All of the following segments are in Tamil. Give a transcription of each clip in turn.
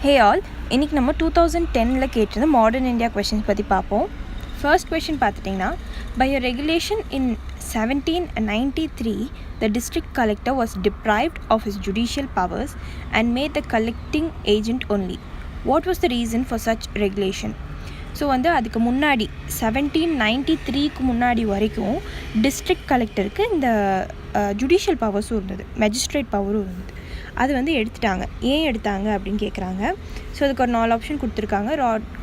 Hey all, இன்னைக்கு நம்ம 2010ல கேட்டிருந்த மாடர்ன் இந்தியா கொஸ்டின்ஸ் பற்றி பார்ப்போம். ஃபர்ஸ்ட் கொஸ்டின் பார்த்துட்டிங்கன்னா, by a regulation in 1793, the district collector was deprived of his judicial powers and made the collecting agent only. What was the reason for such regulation? So அதுக்கு முன்னாடி 1793க்கு முன்னாடி வரைக்கும் டிஸ்ட்ரிக்ட் கலெக்டருக்கு இந்த ஜுடிஷியல் பவர்ஸும் இருந்தது, மெஜிஸ்ட்ரேட் பவரும் இருந்தது. அது எடுத்துட்டாங்க. ஏன் எடுத்தாங்க அப்படின்னு கேட்குறாங்க. ஸோ அதுக்கு ஒரு 4 ஆப்ஷன் கொடுத்துருக்காங்க.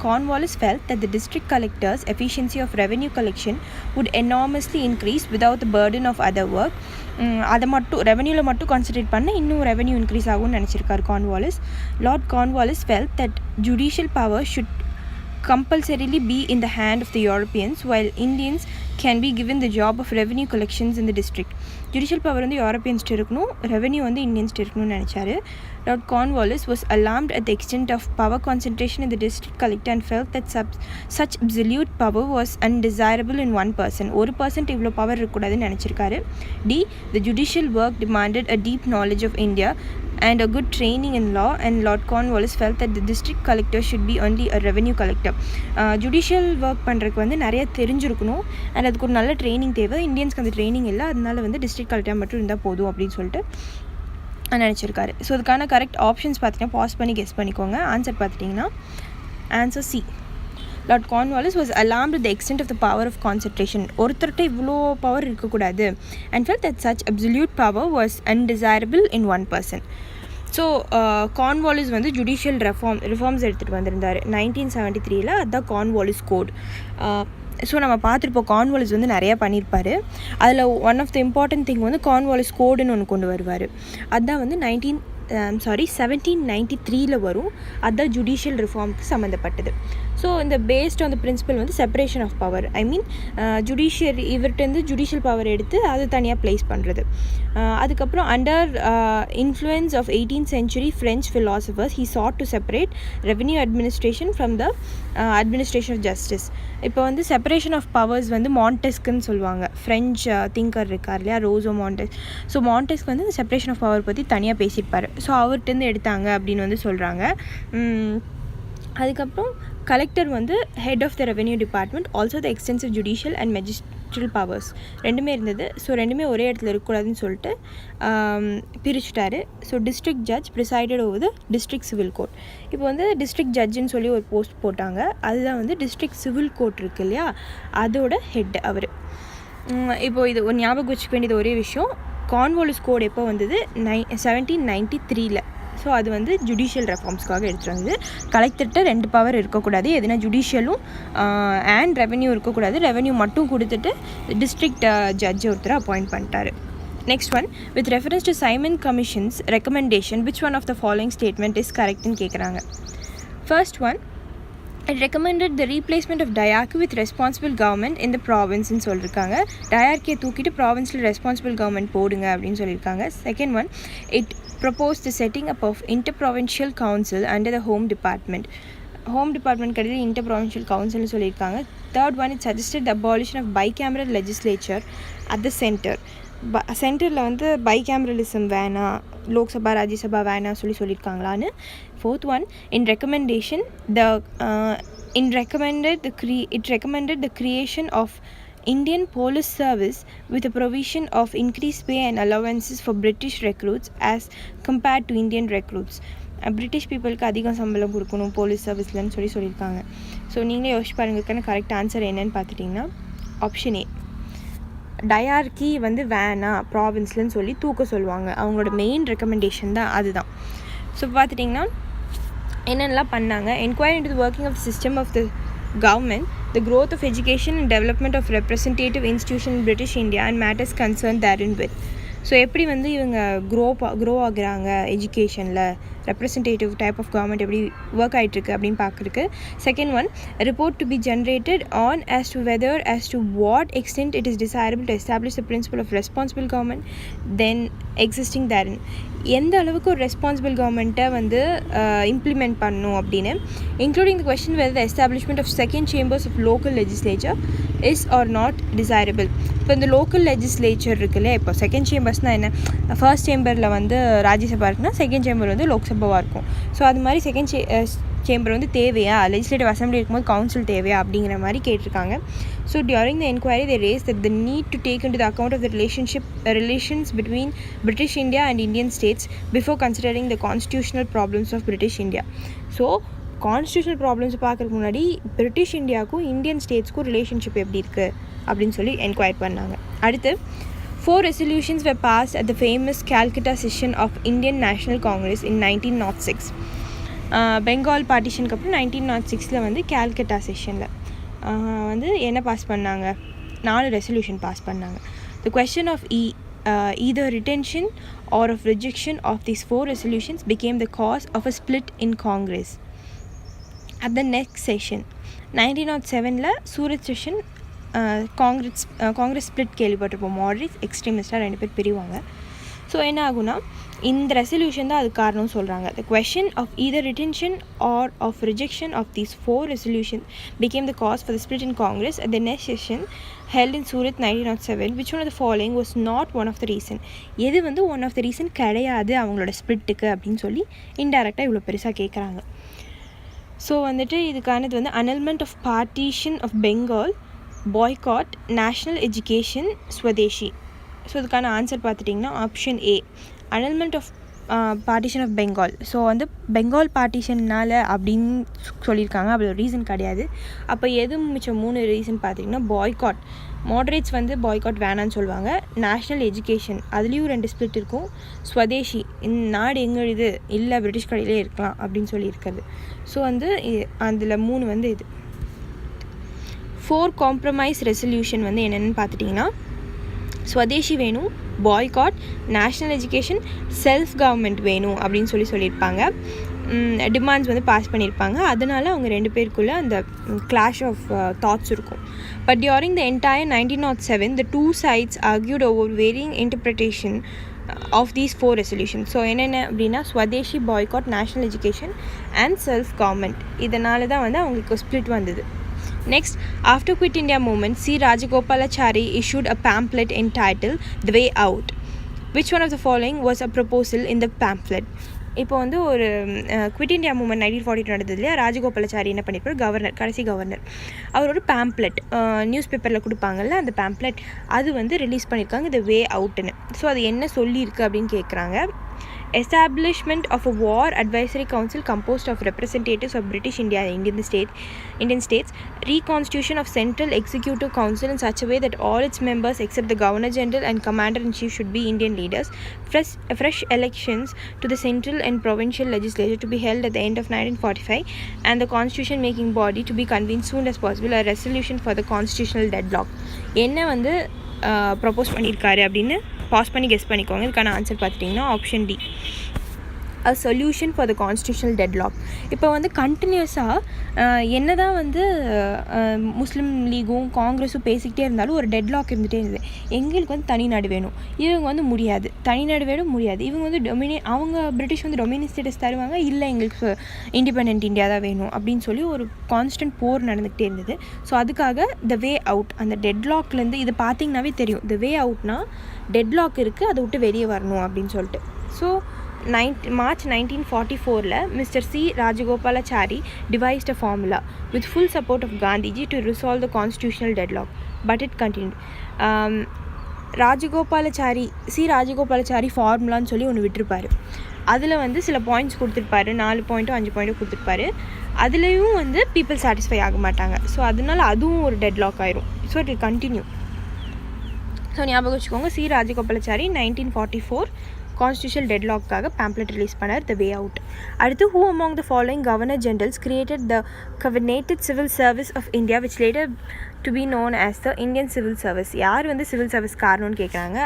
Cornwallis felt that the district collector's efficiency of revenue collection would enormously increase without the burden of other work. அதை மட்டும் ரெவென்யூவில் மட்டும் கான்சன்ட்ரேட் பண்ண இன்னும் ரெவென்யூ இன்க்ரீஸ் ஆகும்னு நினச்சிருக்காரு Cornwallis. Lord Cornwallis felt that judicial power should compulsorily be in the hand of the Europeans, while Indians can be given the job of revenue collections in the district. Judicial power யூரோப்பியன்ஸ்ட்டு இருக்கணும், ரெவென்யூ இந்தியன்ஸ்ட்டு இருக்கணும்னு நினச்சாரு. Lord Cornwallis was alarmed at the extent of power concentration in the district collector and felt that such absolute power was undesirable in one person. ஒரு பர்சன்ட் இவ்வளோ பவர் இருக்கக்கூடாதுன்னு நினச்சிருக்காரு. D. The judicial work demanded a deep knowledge of India and a good training in law, and Lord Cornwallis felt that the district collector should be only a revenue collector. Judicial work பண்ணுறதுக்கு நிறைய தெரிஞ்சிருக்கணும், அண்ட் அதுக்கு ஒரு நல்ல ட்ரைனிங் தேவை. இந்தியன்ஸ்க்கு அந்த ட்ரைனிங் இல்லை, அதனால டிஸ்ட்ரிக்ட் கலெக்டர் மட்டும் இருந்தால் போதும் அப்படின்னு சொல்லிட்டு நினச்சிருக்காரு. ஸோ அதுக்கான கரெக்ட் ஆப்ஷன்ஸ் பார்த்தீங்கன்னா பாஸ் பண்ணி கெஸ் பண்ணிக்கோங்க. ஆன்சர் பார்த்துட்டிங்கன்னா answer C. Lord Cornwallis was alarmed at the extent of the power of concentration. ஒருத்தர்கிட்ட இவ்வளோ பவர் இருக்கக்கூடாது, and felt that such absolute power was undesirable in one person. So Cornwallis judicial reforms எடுத்துகிட்டு வந்திருந்தார் 1973. அதுதான் கார்ன்வாலிஸ் கோட். ஸோ நம்ம பார்த்துருப்போம் கார்ன்வாலிஸ் நிறையா பண்ணியிருப்பார். அதில் one of the important thing Cornwallis கோடுன்னு ஒன்று கொண்டு வருவார். அதுதான் 1793 வரும். அதுதான் ஜுடிஷியல் ரிஃபார்முக்கு சம்மந்தப்பட்டது. ஸோ இந்த based on the principle separation of power, I mean judiciary இவர்கிட்டருந்து ஜுடிஷியல் பவர் எடுத்து அது தனியாக ப்ளேஸ் பண்ணுறது. அதுக்கப்புறம் under influence of 18th century French philosophers, he sought to separate revenue administration from the administration of justice. இப்போ செப்பரேஷன் ஆஃப் பவர்ஸ் மாண்டெஸ்க்குன்னு சொல்லுவாங்க. ஃப்ரெஞ்ச் திங்கர் இருக்கார் இல்லையா, ரோசோ மாண்டெஸ். ஸோ மாண்டெஸ்க் இந்த செப்பரேஷன் ஆஃப் பவர் பற்றி தனியாக பேசியிருப்பார். ஸோ அவர்கிட்டருந்து எடுத்தாங்க அப்படின்னு சொல்கிறாங்க. அதுக்கப்புறம் collector head of the revenue department, also the extensive judicial and magisterial powers ரெண்டுமே இருந்தது. ஸோ ரெண்டுமே ஒரே இடத்துல இருக்கக்கூடாதுன்னு சொல்லிட்டு பிரிச்சுட்டாரு. So district judge presided over the district civil court. இப்போ டிஸ்ட்ரிக்ட் ஜட்ஜுன்னு சொல்லி ஒரு போஸ்ட் போட்டாங்க. அதுதான் டிஸ்ட்ரிக்ட் சிவில் கோர்ட் இருக்கு இல்லையா, அதோட ஹெட் அவர். இப்போது இது ஒரு ஞாபகம் வச்சுக்க வேண்டியது ஒரே விஷயம், கார்ன்வாலிஸ் கோட் எப்போ வந்தது 1793. ஸோ அது ஜுடிஷியல் ரெஃபார்ம்ஸ்க்காக எடுத்துகிட்டு வந்தது. கலெக்டர்கிட்ட 2 பவர் இருக்கக்கூடாது, எதுனா ஜுடிஷியலும் அண்ட் ரெவென்யூ இருக்கக்கூடாது. ரெவென்யூ மட்டும் கொடுத்துட்டு டிஸ்ட்ரிக்ட் ஜட்ஜ் ஒருத்தரை அப்பாயிண்ட் பண்ணிட்டாரு. Next one, with reference to Simon commissions recommendation which one of the following statement is கரெக்ட்னு கேட்குறாங்க. First one, it recommended the replacement of diarchy with responsible government in the province ன்னு சொல்லியிருக்காங்க. டயார்கியை தூக்கிட்டு ப்ராவின்ஸில் ரெஸ்பான்சிபிள் கவர்மெண்ட் போடுங்க அப்படின்னு சொல்லியிருக்காங்க. Second one, it proposed the setting up of interprovincial council under the home department. Home department கிடையாது, இன்டர்ப்ராவின்ஷியல் கவுன்சில்னு சொல்லியிருக்காங்க. Third one, it suggested the abolition of bicameral legislature at the center. சென்டரில் பைகேமரலிசம் வேணாம், லோக்சபா ராஜ்யசபா வேணாம் சொல்லியிருக்காங்களான்னு. Fourth one, it recommended the creation of Indian Police Service with a provision of increased pay and allowances for British recruits as compared to Indian recruits. British பீப்புளுக்கு அதிகம் சம்பளம் கொடுக்கணும் போலீஸ் சர்வீஸ்லன்னு சொல்லியிருக்காங்க. ஸோ நீங்களே யோசிச்சு பாருங்களுக்கான கரெக்ட் ஆன்சர் என்னன்னு பார்த்துட்டிங்கன்னா ஆப்ஷன் ஏ. டயார்கி வேணாம் ப்ராவின்ஸ்லன்னு சொல்லி தூக்க சொல்லுவாங்க, அவங்களோட மெயின் ரெக்கமெண்டேஷன் தான் அதுதான். ஸோ பார்த்துட்டிங்கன்னா என்னென்னலாம் பண்ணாங்க, enquiry into the working of the system of the government, the growth of education and development of representative institution in British India and matters concerned therein with. So எப்படி இவங்க க்ரோ ஆகுறாங்க எஜுகேஷனில், ரெப்ரசன்டேட்டிவ் டைப் ஆஃப் கவர்மெண்ட் எப்படி ஒர்க் ஆகிட்டுருக்கு அப்படின்னு பார்க்குறதுக்கு. Second one, report to be generated on as to what extent it is desirable to establish the principle of responsible government. Then existing therein. எந்த அளவுக்கு ஒரு ரெஸ்பான்சிபிள் கவர்மெண்ட்டை வந்து இம்ப்ளிமெண்ட் பண்ணணும் அப்படின்னு, including the question whether the establishment of second chambers of local legislature is or not desirable. இப்போ இந்த லோக்கல் லெஜிஸ்லேச்சர் இருக்குல்ல, இப்போ செகண்ட் சேம்பர்ஸ்னால் என்ன, ஃபர்ஸ்ட் சேம்பரில் வந்து ராஜ்யசபா இருக்குன்னா செகண்ட் சேம்பர் வந்து லோக்சபாவாக இருக்கும். ஸோ அது மாதிரி செகண்ட் சேம்பர் வந்து தேவையா, லெஜிஸ்லேட்டிவ் அசம்பிளி இருக்கும்போது கவுன்சில் தேவையா அப்படிங்கிற மாதிரி கேட்டிருக்காங்க. So during the enquiry they raise that the need to take into the account of the relations between British India and Indian states before considering the constitutional problems of British India. So constitutional problems பார்க்குறதுக்கு முன்னாடி பிரிட்டிஷ் இந்தியாவுக்கும் இந்தியன் ஸ்டேட்ஸ்க்கும் ரிலேஷன்ஷிப் எப்படி இருக்குது அப்படின்னு சொல்லி என்கொயர் பண்ணாங்க. அடுத்து 4 resolutions were passed at the famous Calcutta session of Indian National Congress in 1906. Bengal பார்ட்டிஷனுக்கு அப்புறம் 1906 வந்து கேல்கட்டா செஷனில் வந்து என்ன பாஸ் பண்ணாங்க, 4 ரெசல்யூஷன் பாஸ் பண்ணாங்க. The question of either retention or of rejection of these 4 resolutions became the cause of a split in Congress. At the next session 1907 Surat session Congress split கேள்விப்பட்டிருப்போம். மாடரேட்ஸ் எக்ஸ்ட்ரீமிஸ்டாக 2 பேர் பிரிவாங்க. ஸோ என்ன ஆகுனா இந்த ரெசல்யூஷன் தான் அது காரணம்னு சொல்கிறாங்க. The question of either retention or of rejection of these 4 resolutions became the cause for the split in Congress at the next session held in Surat 1907. Which one of the following was not one of the reason? எது வந்து ஒன் ஆஃப் த ரீசன் கிடையாது அவங்களோட ஸ்பிளிட்டுக்கு அப்படின்னு சொல்லி இன்டெரக்டாக இவ்வளோ பெருசாக கேட்குறாங்க. ஸோ வந்துட்டு இதுக்கானது வந்து annulment of partition of Bengal, boycott, national education, Swadeshi. So இதுக்கான ஆன்சர் பார்த்துட்டிங்கன்னா option A, annulment of partition of Bengal. So வந்து பெங்கால் பார்ட்டிஷன்னால் அப்படின்னு சொல்லியிருக்காங்க, அப்படி ஒரு ரீசன் கிடையாது. அப்போ எது மிச்சம் 3 ரீசன் பார்த்திங்கன்னா பாய்காட், மாடரேட்ஸ் வந்து பாய்காட் வேணான்னு சொல்லுவாங்க. நேஷ்னல் எஜுகேஷன் அதுலேயும் 2 ஸ்பிளிட் இருக்கும். ஸ்வதேஷி இந்த நாடு எங்களுது இல்லை பிரிட்டிஷ் கடையிலே இருக்கலாம் அப்படின்னு சொல்லியிருக்கிறது. ஸோ வந்து அதில் 3 வந்து இது 4 காம்ப்ரமைஸ் ரெசல்யூஷன் வந்து என்னென்னு பார்த்துட்டிங்கன்னா ஸ்வதேஷி வேணும், boycott, national education, self government வேணும் அப்படின்னு சொல்லியிருப்பாங்க. டிமாண்ட்ஸ் வந்து பாஸ் பண்ணியிருப்பாங்க. அதனால அவங்க 2 பேருக்குள்ளே அந்த கிளாஷ் ஆஃப் தாட்ஸ் இருக்கும். But during the entire 1907 the 2 sides argued over varying interpretation of these 4 resolutions. So என்னென்ன அப்படின்னா Swadeshi, boycott, national education and self government. இதனால தான் வந்து அவங்களுக்கு ஸ்பிளிட் வந்தது. Next, after Quit India movement, C. Rajagopalachari issued a pamphlet entitled The Way Out. Which one of the following was a proposal in the pamphlet? இப்போ வந்து ஒரு குவிட் இண்டியா மூமெண்ட் 1942 நடந்தது இல்லையா, ராஜகோபாலாச்சாரி என்ன பண்ணியிருப்பார், கவர்னர், கடைசி கவர்னர், அவர் ஒரு பேம்ப்ளெட் நியூஸ் பேப்பரில் கொடுப்பாங்கல்ல, அந்த பேம்ப்ளெட் அது வந்து ரிலீஸ் பண்ணியிருக்காங்க, த வே அவுட்டுன்னு. ஸோ அது என்ன சொல்லியிருக்கு அப்படின்னு கேட்குறாங்க. Establishment of a war advisory council composed of representatives of British India and Indian states, reconstitution of central executive council in such a way that all its members except the governor general and commander in chief should be Indian leaders, fresh elections to the central and provincial legislature to be held at the end of 1945, and the constitution making body to be convened soon as possible, a resolution for the constitutional deadlock. என்ன வந்து ப்ரப்போஸ் பண்ணியிருக்காரு அப்படின்னு பாஸ் பண்ணி கெஸ் பண்ணிக்கோங்க. இதுக்கான ஆன்சர் பார்த்துட்டிங்கன்னா option D, a solution for the constitutional deadlock. இப்போ வந்து கண்டினியூஸாக என்ன தான் வந்து முஸ்லீம் லீகும் காங்கிரஸும் பேசிக்கிட்டே இருந்தாலும் ஒரு டெட்லாக் இருந்துகிட்டே இருந்தது. எங்களுக்கு வந்து தனிநாடு வேணும், இவங்க வந்து முடியாது, தனிநாடு வேணும் முடியாது, இவங்க வந்து அவங்க பிரிட்டிஷ் வந்து டொமினியன் ஸ்டேட்டஸ் தருவாங்க, இல்லை எங்களுக்கு இண்டிபெண்டன்ட் இந்தியா தான் வேணும் அப்படின்னு சொல்லி ஒரு கான்ஸ்டன்ட் போர் நடந்துக்கிட்டே இருந்தது. ஸோ அதுக்காக த வே அவுட், அந்த டெட்லாக்லேருந்து இது பார்த்திங்கனாவே தெரியும், த வே அவுட்னா டெட்லாக் இருக்குது, அதை விட்டு வெளியே வரணும் அப்படின்னு சொல்லிட்டு. So March 1944 Mr. C. Rajagopalachari devised a formula with full support of Gandhiji to resolve the constitutional deadlock, but it continued. Rajagopalachari ஃபார்முலான்னு சொல்லி ஒன்று விட்டுருப்பார். அதில் வந்து சில பாயிண்ட்ஸ் கொடுத்துருப்பாரு, 4 பாயிண்ட்டோ 5 பாயிண்ட்டோ கொடுத்துருப்பாரு. அதுலேயும் வந்து பீப்புள் சாட்டிஸ்ஃபை ஆக மாட்டாங்க. ஸோ அதனால அதுவும் ஒரு டெட்லாக் ஆயிரும். So it will continue. So ஞாபகம் வச்சுக்கோங்க, சி ராஜகோபாலாச்சாரி 1944 கான்ஸ்டியூஷனல் டெட்லாக்காக பேம்ப்ளெட் ரிலீஸ் பண்ணார், த வே அவுட். அடுத்து, who among the following governor generals created the covenanted civil service of India which later to be known as the Indian civil service. யார் வந்து சிவில் சர்வீஸ் காரணம்னு கேட்குறாங்க.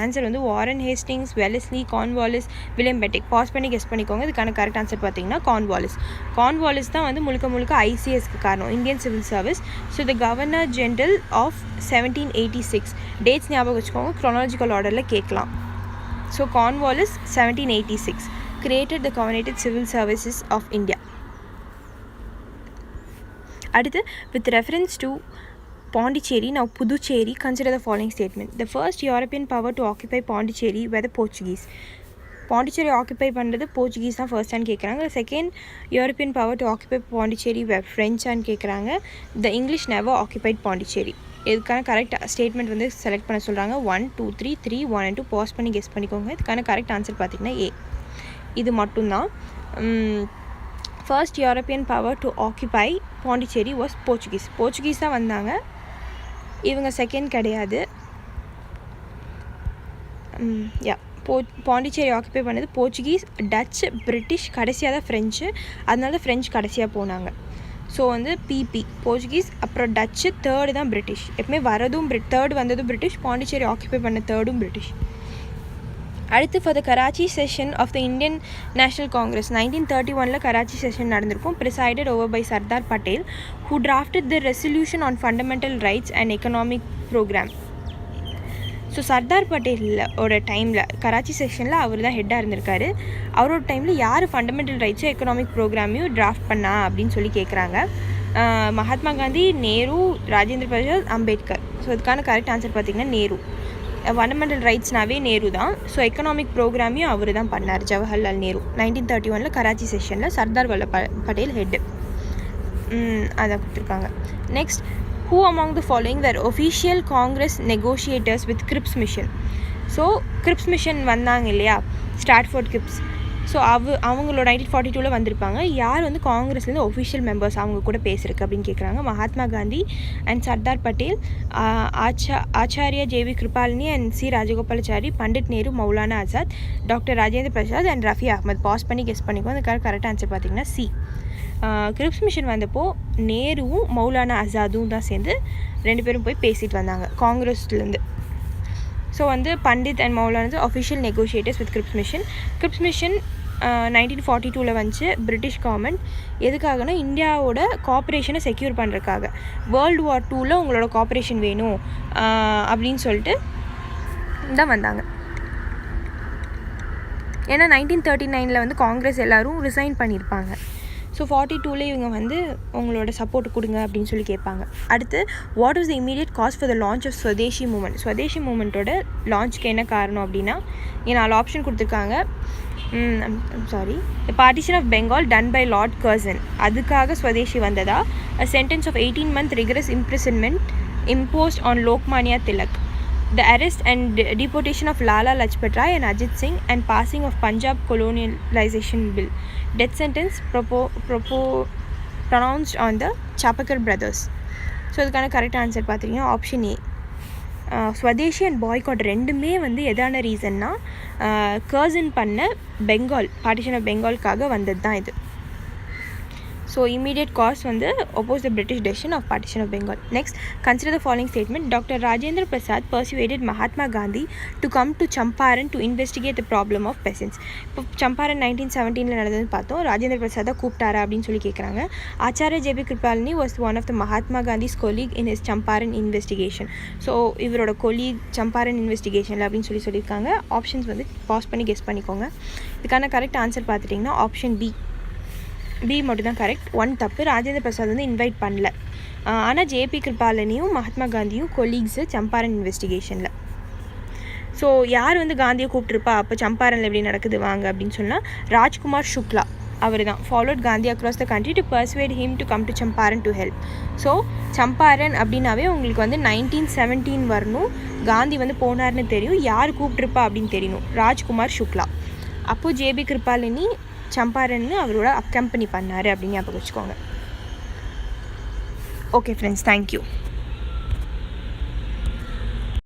ஆன்சர் வந்து Warren Hastings, Wellesley, Cornwallis, William Bentinck. Pass பண்ணி கெஸ் பண்ணிக்கோங்க. இதுக்கான கரெக்ட் ஆன்சர் பார்த்தீங்கன்னா கார்ன்வாலிஸ் தான் வந்து முழுக்க ஐசிஎஸ்க்கு காரணம், Indian civil service. So the governor general of 1786 dates ஞாபகம் வச்சுக்கோங்க, க்ரோனாலஜிக்கல் ஆர்டரில் கேட்கலாம். So Cornwallis 1786 created the Covenanted Civil Services of India. அடுத்து with reference to Pondicherry, now Puducherry, consider the following statement. The first European power to occupy Pondicherry were the Portuguese. Pondicherry occupy பண்ணுறது போர்ச்சுகீஸ் தான் ஃபர்ஸ்டான்னு கேட்குறாங்க. Second European power to occupy Pondicherry ஃப்ரெஞ்சான்னு கேட்குறாங்க. The English never occupied Pondicherry. இதுக்கான கரெக்ட் ஸ்டேட்மெண்ட் வந்து செலக்ட் பண்ண சொல்கிறாங்க. 1 2 3 3 1 and 2 பாஸ் பண்ணி கெஸ் பண்ணிக்கோங்க. இதுக்கான கரெக்ட் ஆன்சர் பார்த்திங்கன்னா ஏ. இது மட்டும்தான். First European power to occupy Pondicherry was Portuguese. Portuguese தான் வந்தாங்க, இவங்க செகண்ட் கிடையாது. பாண்டிச்சேரி ஆக்குபை பண்ணது போர்ச்சுகீஸ், டச்சு, பிரிட்டிஷ், கடைசியாக தான் ஃப்ரெஞ்சு. அதனால தான் ஃப்ரெஞ்சு கடைசியாக போனாங்க. ஸோ வந்து பிபி போர்ச்சுகீஸ், அப்புறம் டச்சு, தேர்டு தான் பிரிட்டிஷ். எப்பவுமே வரதும் தேர்டு வந்ததும் பிரிட்டிஷ், பாண்டிச்சேரி ஆக்குபை பண்ண தேர்டும் பிரிட்டிஷ். அடுத்து for the Karachi session of the Indian national Congress 1931 Karachi session நடந்திருக்கும். Presided over by Sardar Patel, who drafted the resolution on fundamental rights and economic program. So Sardar பட்டேலோட டைமில் கராச்சி செஷனில் அவர் தான் ஹெட்டாக இருந்திருக்காரு. அவரோட டைமில் யார் ஃபண்டமெண்டல் ரைட்ஸும் எக்கனாமிக் ப்ரோக்ராமையும் டிராஃப்ட் பண்ணா அப்படின்னு சொல்லி கேட்குறாங்க. மகாத்மா காந்தி, நேரு, ராஜேந்திர பிரசாத், அம்பேத்கர். ஸோ இதுக்கான கரெக்ட் ஆன்சர் பார்த்திங்கன்னா நேரு. ஃபண்டமெண்டல் ரைட்ஸ்னாவே நேரு தான். ஸோ எக்கனாமிக் ப்ரோக்ராமையும் அவர் தான் பண்ணார், ஜவஹர்லால் நேரு. 1931 கராச்சி செஷனில் சர்தார் வல்லபாய் பட்டேல் ஹெட்டு. அதை கொடுத்துருக்காங்க. Next, who among the following were official Congress negotiators with Cripps Mission? So grips mission வந்தாங்க இல்லையா, ஸ்டாட்ஃபோர்ட் கிரிப்ஸ். ஸோ அவங்களோட 1942 வந்திருப்பாங்க. யார் வந்து காங்கிரஸ்லேருந்து ஒஃபிஷியல் மெம்பர்ஸ் அவங்க கூட பேசுறதுக்கு அப்படின்னு கேட்குறாங்க. Mahatma Gandhi and Sardar Patel, Acharya JB Kripalani and C Rajagopalachari, Pandit Nehru, Maulana Azad, doctor Rajendra Prasad and Rafi Ahmed. Pass பண்ணி கெஸ் பண்ணிக்கோ. அதுக்காக கரெக்ட் ஆன்சர் பார்த்திங்கன்னா சி. கிரிப்ஸ் மிஷன் வந்தப்போ நேருவும் மௌலானா ஆசாதும் தான் சேர்ந்து 2 பேரும் போய் பேசிட்டு வந்தாங்க காங்கிரஸ்லேருந்து. ஸோ வந்து Pandit and Maulana official negotiators with Cripps mission. Cripps mission 1942 வந்துச்சு பிரிட்டிஷ் கவர்மெண்ட். எதுக்காகனா இந்தியாவோட கோஆப்ரேஷனை செக்யூர் பண்ணுறதுக்காக. வேர்ல்டு வார் 2 உங்களோட கோஆப்ரேஷன் வேணும் அப்படின்னு சொல்லிட்டு தான் வந்தாங்க. ஏன்னா 1939 வந்து காங்கிரஸ் எல்லோரும் ரிசைன் பண்ணியிருப்பாங்க. ஸோ 42 இவங்க வந்து உங்களோட சப்போர்ட் கொடுங்க அப்படின்னு சொல்லி கேட்பாங்க. அடுத்து, what was the immediate cause for the launch of Swadeshi movement? Swadeshi மூமெண்ட்டோட லான்ச்சுக்கு என்ன காரணம் அப்படின்னா, 4 ஆப்ஷன் கொடுத்துருக்காங்க. The partition of Bengal done by lord Curzon, அதுக்காக ஸ்வதேஷி வந்ததா? A sentence of 18 month rigorous imprisonment imposed on Lokmanya Tilak, the arrest and deportation of Lala Lajpat Rai and Ajit Singh and passing of Punjab colonialization bill, death sentence pronounced on the Chapakar brothers. So இதுக்கான கரெக்ட் ஆன்சர் பார்த்தீங்கன்னா option A. Swadeshi and boycott ரெண்டுமே வந்து எதான ரீசன்னா கர்சன் பண்ண பெங்கால் பார்ட்டிஷன் ஆஃப் பெங்கால்காக வந்தது தான் இது. ஸோ இமீடியட் காஸ் வந்து opposed the British decision of partition of Bengal. Next, consider the following statement. Dr. Rajendra Prasad persuaded Mahatma Gandhi to come to Champaran to investigate the problem of peasants. இப்போ சம்பாரன் 1917 நடந்ததுன்னு பார்த்தோம். ராஜேந்திர பிரசாத் கூப்பிட்டாரா அப்படின்னு சொல்லி கேட்குறாங்க. Acharya JB Kripalani was one of the Mahatma Gandhi's colleague in his Champaran investigation. So இவரோட கொலீக் சம்பாரன் இன்வெஸ்டிகேஷனில் அப்படின்னு சொல்லியிருக்காங்க. ஆப்ஷன்ஸ் வந்து பாஸ் பண்ணி கெஸ் பண்ணிக்கோங்க. இதுக்கான கரெக்ட் ஆன்சர் பார்த்துட்டிங்கன்னா ஆப்ஷன் பி மட்டும் தான் கரெக்ட். 1 தப்பு. ராஜேந்திர பிரசாத் வந்து இன்வைட் பண்ணல. ஆனால் ஜேபி கிருபாலினியும் மகாத்மா காந்தியும் கொலீக்ஸு சம்பாரன் இன்வெஸ்டிகேஷனில். ஸோ யார் வந்து காந்தியை கூப்பிட்ருப்பா அப்போ சம்பாரனில் எப்படி நடக்குது வாங்க அப்படின்னு சொன்னால் ராஜ்குமார் சுக்லா அவர் தான். Followed Gandhi across the country to persuade him to come to Champaran to help. So Champaran அப்படின்னாவே உங்களுக்கு வந்து 1917 வரணும். காந்தி வந்து போனார்னு தெரியும். யார் கூப்பிட்ருப்பா அப்படின்னு தெரியணும். ராஜ்குமார் சுக்லா. அப்போது ஜேபி கிருபாலினி சம்பாரன்னு அவரோட அக்கம்பெனி பண்ணார் அப்படின்னு ஞாபகம் வச்சுக்கோங்க. Okay friends, thank you.